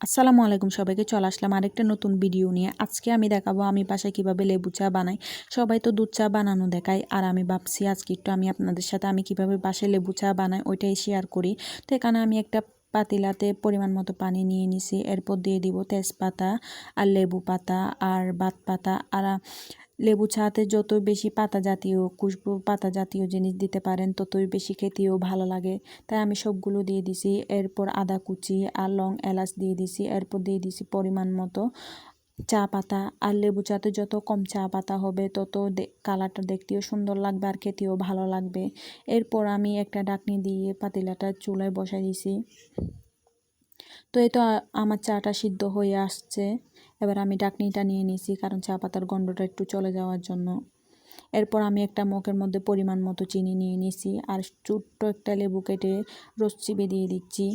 আসসালামু আলাইকুম সবাইকে চলে আসলাম আরেকটা নতুন ভিডিও নিয়ে। আজকে আমি দেখাবো আমি বাসায় কিভাবে লেবু চা বানাই। সবাই তো দুধ চা বানানো দেখায়, আর আমি ভাবছি আজকে একটু আমি আপনাদের সাথে আমি কিভাবে বাসায় লেবু চা বানাই ওইটাই শেয়ার করি। তো এখানে আমি একটা পাতিলাতে পরিমাণ মতো পানি নিয়ে নিছি, এরপর দিয়ে দিব তেজপাতা আর লেবু পাতা আর বাত পাতা। আর লেবু চাতে যত বেশি পাতা জাতীয় খুশবু পাতা জাতীয় জিনিস দিতে পারেন ততই বেশি খেতেও ভালো লাগে, তাই আমি সবগুলো দিয়ে দিছি। এরপর আদা কুচি আর লং এলাচ দিয়ে দিছি, এরপর দিয়ে দিছি পরিমাণ মতো চা পাতা। আর লেবু চাতে যত কম চা পাতা হবে তত কালারটা দেখতেও সুন্দর লাগবে আর খেতেও ভালো লাগবে। এরপর আমি একটা ঢাকনি দিয়ে পাতিলাটা চুলায় বসাই দিছি। তো এই তো আমার চাটা সিদ্ধ হয়ে আসছে। এবার আমি ঢাকনিটা নিয়ে নিছি, কারণ চা পাতার গন্ধটা একটু চলে যাওয়ার জন্য। এরপর আমি একটা মগের মধ্যে পরিমাণ মতো চিনি নিয়ে নিছি আর ছোট্ট একটা লেবু কেটে রস চিপে দিয়ে দিচ্ছি।